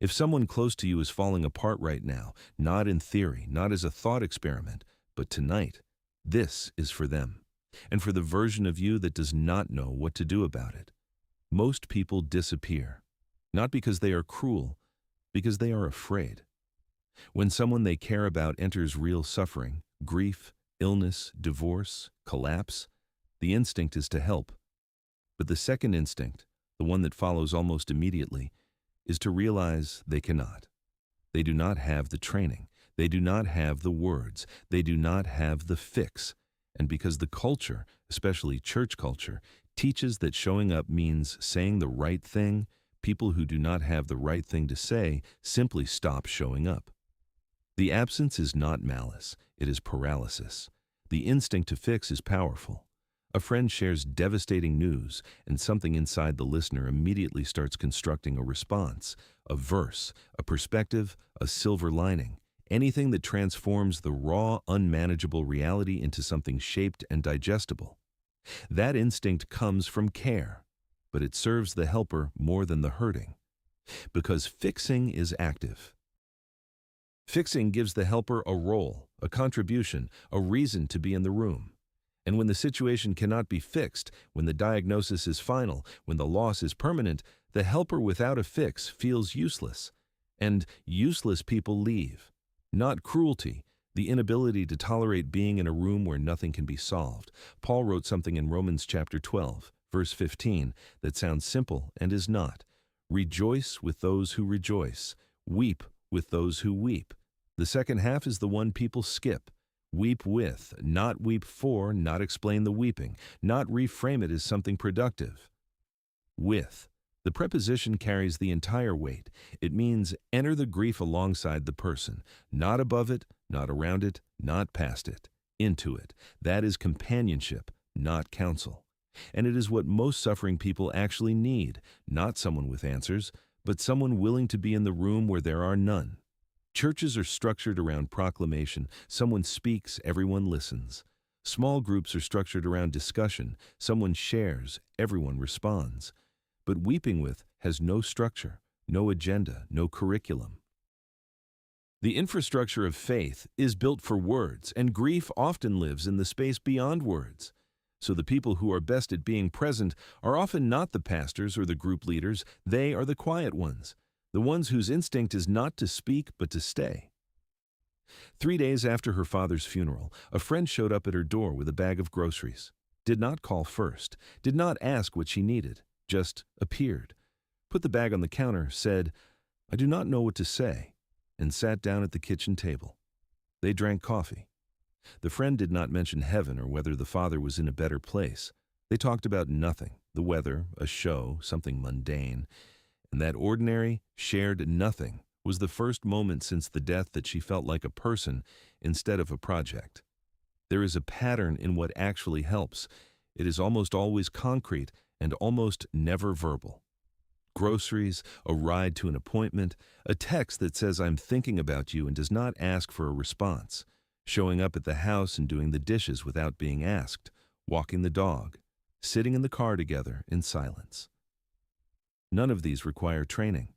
If someone close to you is falling apart right now, not in theory, not as a thought experiment, but tonight, this is for them, and for the version of you that does not know what to do about it. Most people disappear, not because they are cruel, because they are afraid. When someone they care about enters real suffering, grief, illness, divorce, collapse, the instinct is to help. But the second instinct, the one that follows almost immediately, is to realize they cannot. They do not have the training. They do not have the words. They do not have the fix. And because the culture, especially church culture, teaches that showing up means saying the right thing, people who do not have the right thing to say simply stop showing up. The absence is not malice, it is paralysis. The instinct to fix is powerful. A friend shares devastating news, and something inside the listener immediately starts constructing a response, a verse, a perspective, a silver lining, anything that transforms the raw, unmanageable reality into something shaped and digestible. That instinct comes from care, but it serves the helper more than the hurting. Because fixing is active. Fixing gives the helper a role, a contribution, a reason to be in the room. And when the situation cannot be fixed, when the diagnosis is final, when the loss is permanent, the helper without a fix feels useless. And useless people leave. Not cruelty, the inability to tolerate being in a room where nothing can be solved. Paul wrote something in Romans chapter 12, verse 15, that sounds simple and is not. Rejoice with those who rejoice. Weep with those who weep. The second half is the one people skip. Weep with, not weep for, not explain the weeping, not reframe it as something productive. With. The preposition carries the entire weight. It means enter the grief alongside the person, not above it, not around it, not past it, into it. That is companionship, not counsel. And it is what most suffering people actually need, not someone with answers, but someone willing to be in the room where there are none. Churches are structured around proclamation. Someone speaks, everyone listens. Small groups are structured around discussion. Someone shares, everyone responds. But weeping with has no structure, no agenda, no curriculum. The infrastructure of faith is built for words, and grief often lives in the space beyond words. So the people who are best at being present are often not the pastors or the group leaders. They are the quiet ones. The ones whose instinct is not to speak, but to stay. 3 days after her father's funeral, a friend showed up at her door with a bag of groceries. Did not call first, did not ask what she needed, just appeared. Put the bag on the counter, said, "I do not know what to say," and sat down at the kitchen table. They drank coffee. The friend did not mention heaven or whether the father was in a better place. They talked about nothing, the weather, a show, something mundane. And that ordinary, shared nothing was the first moment since the death that she felt like a person instead of a project. There is a pattern in what actually helps. It is almost always concrete and almost never verbal. Groceries, a ride to an appointment, a text that says I'm thinking about you and does not ask for a response, showing up at the house and doing the dishes without being asked, walking the dog, sitting in the car together in silence. None of these require training.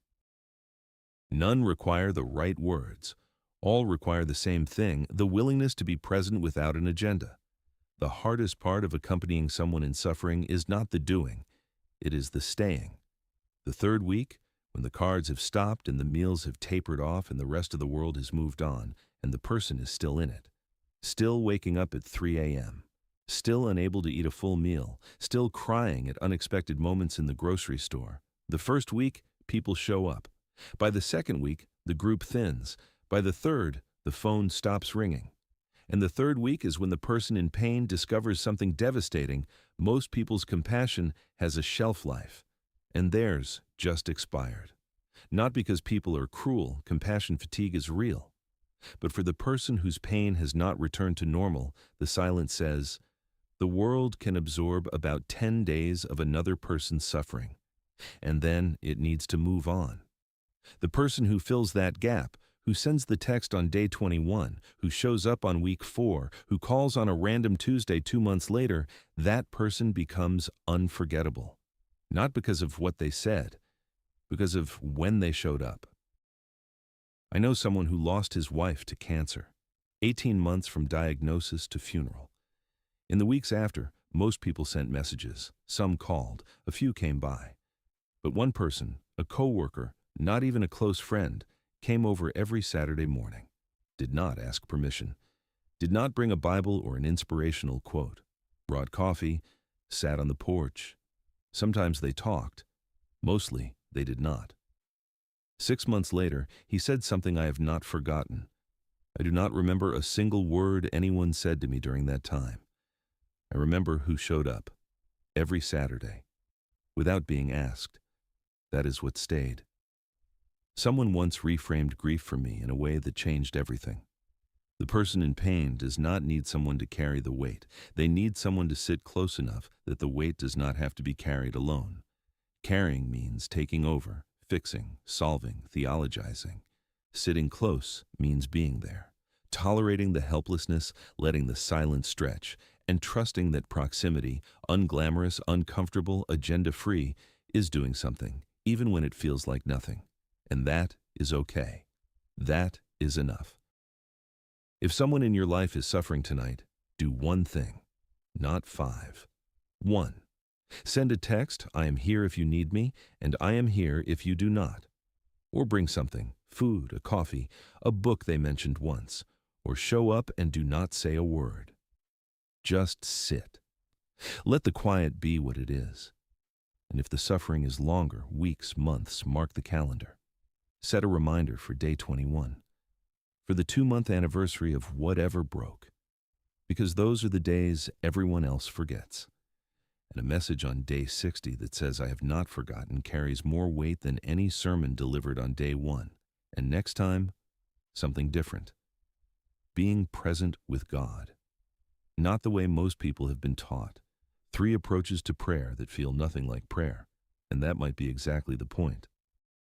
None require the right words. All require the same thing, the willingness to be present without an agenda. The hardest part of accompanying someone in suffering is not the doing, it is the staying. The third week, when the cards have stopped and the meals have tapered off and the rest of the world has moved on, and the person is still in it, still waking up at 3 a.m., still unable to eat a full meal, still crying at unexpected moments in the grocery store. The first week, people show up. By the second week, the group thins. By the third, the phone stops ringing. And the third week is when the person in pain discovers something devastating. Most people's compassion has a shelf life, and theirs just expired. Not because people are cruel, compassion fatigue is real. But for the person whose pain has not returned to normal, the silence says, the world can absorb about 10 days of another person's suffering. And then it needs to move on. The person who fills that gap, who sends the text on day 21, who shows up on week 4, who calls on a random Tuesday 2 months later, that person becomes unforgettable. Not because of what they said, because of when they showed up. I know someone who lost his wife to cancer, 18 months from diagnosis to funeral. In the weeks after, most people sent messages, some called, a few came by. But one person, a coworker, not even a close friend, came over every Saturday morning, did not ask permission, did not bring a Bible or an inspirational quote, brought coffee, sat on the porch. Sometimes they talked. Mostly, they did not. 6 months later, he said something I have not forgotten. I do not remember a single word anyone said to me during that time. I remember who showed up, every Saturday, without being asked. That is what stayed. Someone once reframed grief for me in a way that changed everything. The person in pain does not need someone to carry the weight. They need someone to sit close enough that the weight does not have to be carried alone. Carrying means taking over, fixing, solving, theologizing. Sitting close means being there, tolerating the helplessness, letting the silence stretch, and trusting that proximity, unglamorous, uncomfortable, agenda-free, is doing something, even when it feels like nothing. And that is okay. That is enough. If someone in your life is suffering tonight, do one thing, not 5. 1. Send a text, I am here if you need me, and I am here if you do not. Or bring something, food, a coffee, a book they mentioned once, or show up and do not say a word. Just sit. Let the quiet be what it is. And if the suffering is longer, weeks, months, mark the calendar. Set a reminder for day 21. For the 2-month anniversary of whatever broke. Because those are the days everyone else forgets. And a message on day 60 that says I have not forgotten carries more weight than any sermon delivered on day 1. And next time, something different. Being present with God. Not the way most people have been taught. 3 approaches to prayer that feel nothing like prayer. And that might be exactly the point.